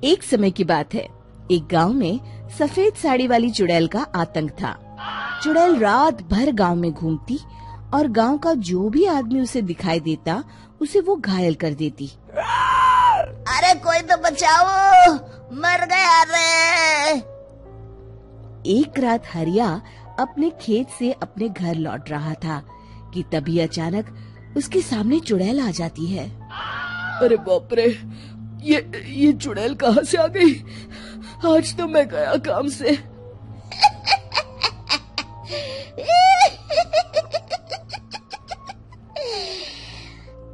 एक समय की बात है। एक गांव में सफेद साड़ी वाली चुड़ैल का आतंक था। चुड़ैल रात भर गांव में घूमती और गांव का जो भी आदमी उसे दिखाई देता उसे वो घायल कर देती। अरे कोई तो बचाओ, मर गया रे। एक रात हरिया अपने खेत से अपने घर लौट रहा था कि तभी अचानक उसके सामने चुड़ैल आ जाती है। अरे बाप रे, ये चुड़ैल कहाँ से आ गई? आज तो मैं गया काम से।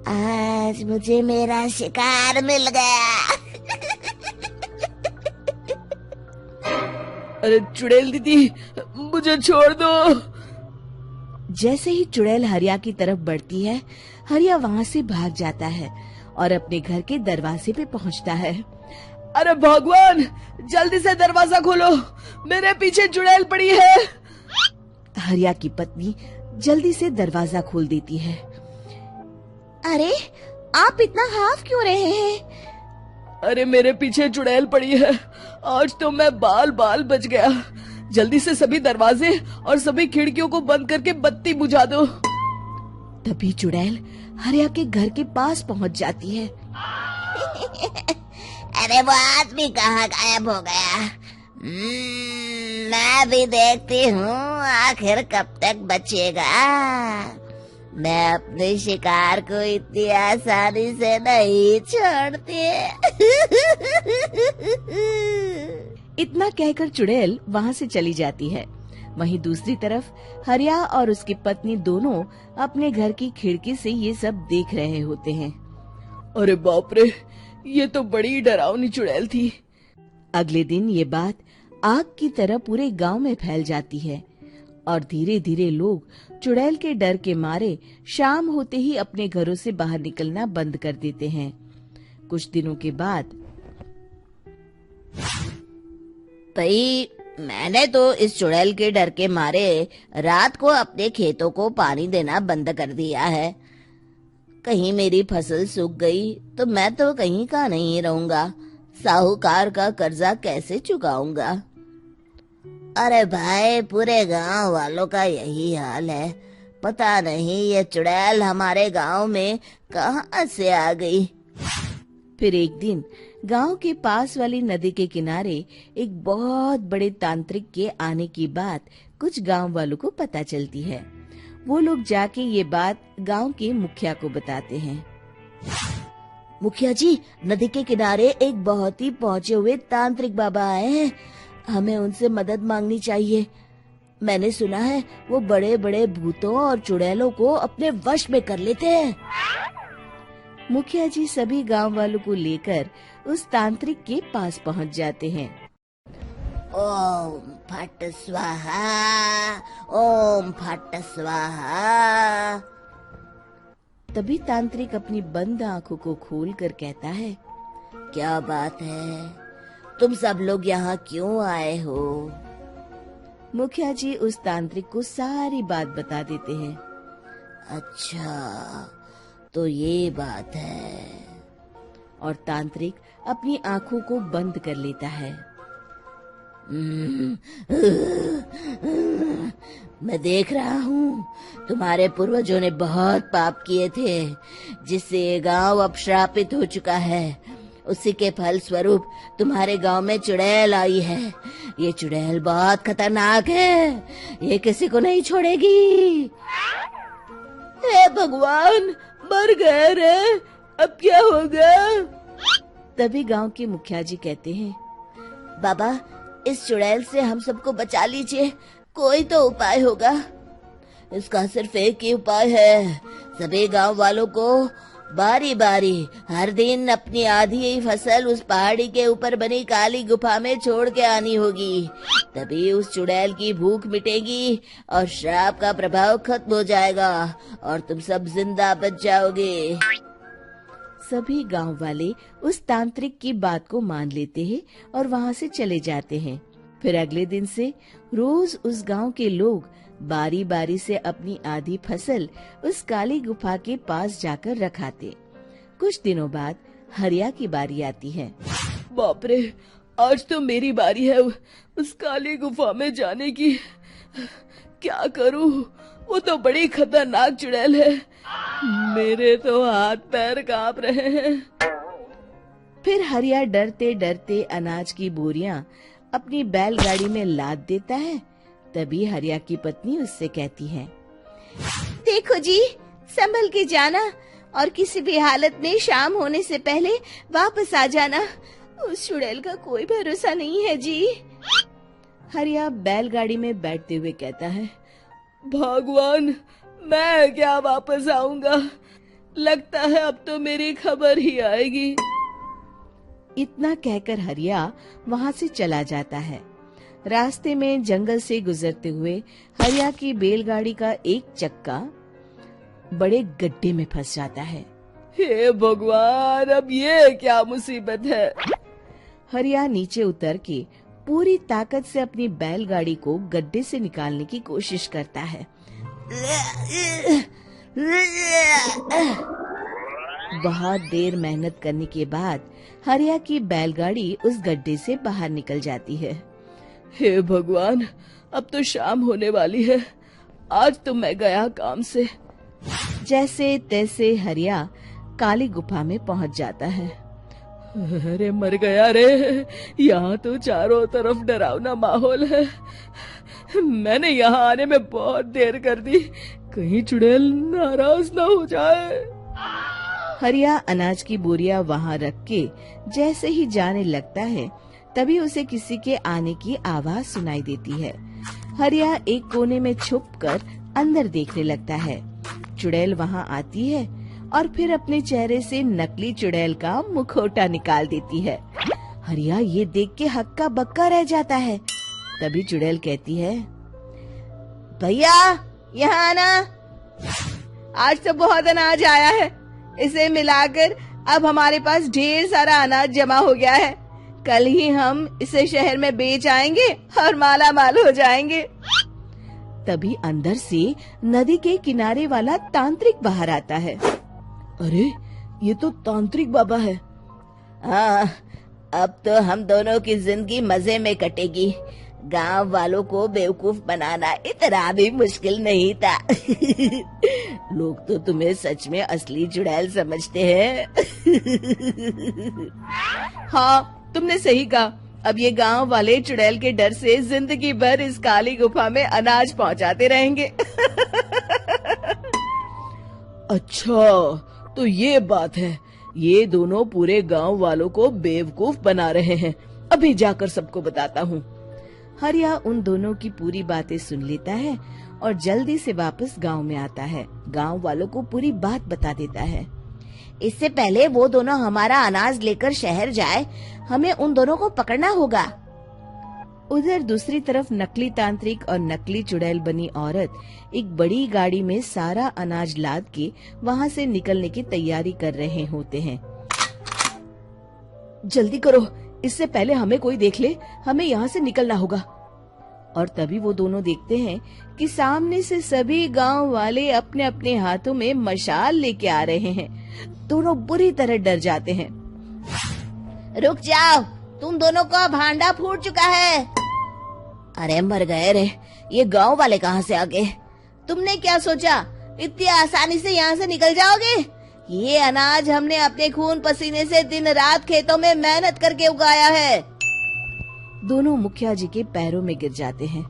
आज मुझे मेरा शिकार मिल गया। अरे चुड़ैल दीदी, मुझे छोड़ दो। जैसे ही चुड़ैल हरिया की तरफ बढ़ती है, हरिया वहाँ से भाग जाता है और अपने घर के दरवाजे पे पहुँचता है। अरे भगवान, जल्दी से दरवाजा खोलो, मेरे पीछे चुड़ैल पड़ी है। हरिया की पत्नी जल्दी से दरवाजा खोल देती है। अरे आप इतना हाफ क्यों रहे हैं? अरे मेरे पीछे चुड़ैल पड़ी है, आज तो मैं बाल बाल बच गया। जल्दी से सभी दरवाजे और सभी खिड़कियों को बंद करके बत्ती बुझा दो। तभी चुड़ैल हरिया के घर के पास पहुंच जाती है। अरे वो आदमी कहाँ गायब हो गया? मैं भी देखती हूँ आखिर कब तक बचेगा। मैं अपने शिकार को इतनी आसानी से नहीं छोड़ती। इतना कहकर चुड़ैल वहाँ से चली जाती है। वहीं दूसरी तरफ हरिया और उसकी पत्नी दोनों अपने घर की खिड़की से ये सब देख रहे होते हैं। अरे बाप रे, ये तो बड़ी डरावनी चुड़ैल थी। अगले दिन ये बात आग की तरह पूरे गांव में फैल जाती है और धीरे धीरे लोग चुड़ैल के डर के मारे शाम होते ही अपने घरों से बाहर निकलना बंद कर देते हैं। कुछ दिनों के बाद भाई, मैंने तो इस चुड़ैल के डर के मारे रात को अपने खेतों को पानी देना बंद कर दिया है। कहीं मेरी फसल सूख गई तो मैं तो कहीं का नहीं रहूंगा। साहूकार का कर्जा कैसे चुकाऊंगा? अरे भाई, पूरे गांव वालों का यही हाल है। पता नहीं ये चुड़ैल हमारे गांव में कहां से आ गई। फिर एक दिन गांव के पास वाली नदी के किनारे एक बहुत बड़े तांत्रिक के आने की बात कुछ गांव वालों को पता चलती है। वो लोग जाके ये बात गांव के मुखिया को बताते हैं। मुखिया जी, नदी के किनारे एक बहुत ही पहुंचे हुए तांत्रिक बाबा आए हैं। हमें उनसे मदद मांगनी चाहिए। मैंने सुना है वो बड़े बड़े भूतों और चुड़ैलों को अपने वश में कर लेते हैं। मुखिया जी सभी गांव वालों को लेकर उस तांत्रिक के पास पहुंच जाते हैं। ओम फट स्वाहा, ओम फट स्वाहा। तभी तांत्रिक अपनी बंद आंखों को खोलकर कहता है, क्या बात है? तुम सब लोग यहाँ क्यों आए हो? मुखिया जी उस तांत्रिक को सारी बात बता देते हैं। अच्छा, तो ये बात है। और तांत्रिक अपनी आंखों को बंद कर लेता है। मैं देख रहा हूँ तुम्हारे पूर्वजों ने बहुत पाप किए थे, जिससे ये गांव अब श्रापित हो चुका है। उसी के फल स्वरूप तुम्हारे गांव में चुड़ैल आई है। ये चुड़ैल बहुत खतरनाक है, ये किसी को नहीं छोड़ेगी। हे भगवान, मर गए रे, अब क्या होगा? तभी गांव के मुखिया जी कहते हैं, बाबा, इस चुड़ैल से हम सबको बचा लीजिए, कोई तो उपाय होगा। इसका सिर्फ एक ही उपाय है। सभी गांव वालों को बारी बारी हर दिन अपनी आधी फसल उस पहाड़ी के ऊपर बनी काली गुफा में छोड़ के आनी होगी। तभी उस चुड़ैल की भूख मिटेगी और श्राप का प्रभाव खत्म हो जाएगा और तुम सब जिंदा बच जाओगे। सभी गांव वाले उस तांत्रिक की बात को मान लेते हैं और वहां से चले जाते हैं। फिर अगले दिन से रोज उस गांव के लोग बारी बारी से अपनी आधी फसल उस काली गुफा के पास जाकर रखाते। कुछ दिनों बाद हरिया की बारी आती है। बाप रे, आज तो मेरी बारी है उस काली गुफा में जाने की। क्या करूं, वो तो बड़ी खतरनाक चुड़ैल है। मेरे तो हाथ पैर कांप रहे हैं। फिर हरिया डरते डरते अनाज की बोरियां अपनी बैलगाड़ी में लाद देता है। तभी हरिया की पत्नी उससे कहती है, देखो जी, संभल के जाना और किसी भी हालत में शाम होने से पहले वापस आ जाना। उस चुड़ैल का कोई भरोसा नहीं है जी। हरिया बैलगाड़ी में बैठते हुए कहता है, भगवान, मैं क्या वापस आऊंगा? लगता है अब तो मेरी खबर ही आएगी। इतना कहकर हरिया वहां से चला जाता है। रास्ते में जंगल से गुजरते हुए हरिया की बैलगाड़ी का एक चक्का बड़े गड्ढे में फंस जाता है। हे भगवान, अब ये क्या मुसीबत है? हरिया नीचे उतर के पूरी ताकत से अपनी बैलगाड़ी को गड्ढे से निकालने की कोशिश करता है। बहुत देर मेहनत करने के बाद हरिया की बैलगाड़ी उस गड्ढे से बाहर निकल जाती है। हे भगवान, अब तो शाम होने वाली है। आज तो मैं गया काम से। जैसे तैसे हरिया काली गुफा में पहुंच जाता है। अरे मर गया रे, यहाँ तो चारों तरफ डरावना माहौल है। मैंने यहाँ आने में बहुत देर कर दी, कहीं चुड़ैल नाराज ना हो जाए। हरिया अनाज की बोरियां वहां रख के जैसे ही जाने लगता है, तभी उसे किसी के आने की आवाज सुनाई देती है। हरिया एक कोने में छुपकर अंदर देखने लगता है। चुड़ैल वहां आती है और फिर अपने चेहरे से नकली चुड़ैल का मुखौटा निकाल देती है। हरिया ये देख के हक्का बक्का रह जाता है। तभी चुड़ैल कहती है, भैया यहाँ आना, आज तो बहुत अनाज आया है। इसे मिलाकर अब हमारे पास ढेर सारा अनाज जमा हो गया है। कल ही हम इसे शहर में बेच आएंगे और माला माल हो जाएंगे। तभी अंदर से नदी के किनारे वाला तांत्रिक बाहर आता है। अरे, ये तो तांत्रिक बाबा है। हाँ, अब तो हम दोनों की जिंदगी मजे में कटेगी। गांव वालों को बेवकूफ बनाना इतना भी मुश्किल नहीं था। लोग तो तुम्हें सच में असली चुड़ैल समझते हैं। हाँ, तुमने सही कहा। अब ये गांव वाले चुड़ैल के डर से जिंदगी भर इस काली गुफा में अनाज पहुंचाते रहेंगे। अच्छा, तो ये बात है। ये दोनों पूरे गांव वालों को बेवकूफ बना रहे हैं। अभी जाकर सबको बताता हूँ। हरिया उन दोनों की पूरी बातें सुन लेता है और जल्दी से वापस गांव में आता है। गांव वालों को पूरी बात बता देता है। इससे पहले वो दोनों हमारा अनाज लेकर शहर जाए, हमें उन दोनों को पकड़ना होगा। उधर दूसरी तरफ नकली तांत्रिक और नकली चुड़ैल बनी औरत एक बड़ी गाड़ी में सारा अनाज लाद के वहां से निकलने की तैयारी कर रहे होते हैं। जल्दी करो, इससे पहले हमें कोई देख ले। हमें यहाँ से निकलना होगा। और तभी वो दोनों देखते हैं कि सामने से सभी गांव वाले अपने अपने हाथों में मशाल लेके आ रहे हैं। दोनों बुरी तरह डर जाते हैं। रुक जाओ, तुम दोनों का भांडा फूट चुका है। अरे मर गए रे, ये गांव वाले कहाँ से आ गए? तुमने क्या सोचा इतनी आसानी से यहाँ से निकल जाओगे? ये अनाज हमने अपने खून पसीने से दिन रात खेतों में मेहनत करके उगाया है। दोनों मुखिया जी के पैरों में गिर जाते हैं।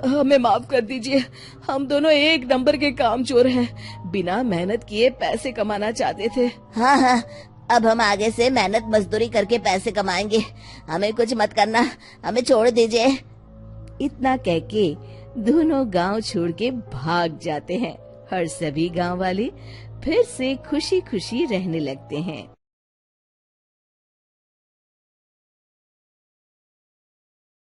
हमें माफ कर दीजिए, हम दोनों एक नंबर के कामचोर हैं। बिना मेहनत किए पैसे कमाना चाहते थे। हाँ, अब हम आगे से मेहनत मजदूरी करके पैसे कमाएंगे। हमें कुछ मत करना, हमें छोड़ दीजिए। इतना कह के दोनों गांव छोड़ के भाग जाते हैं और सभी गांव वाले फिर से खुशी खुशी रहने लगते हैं।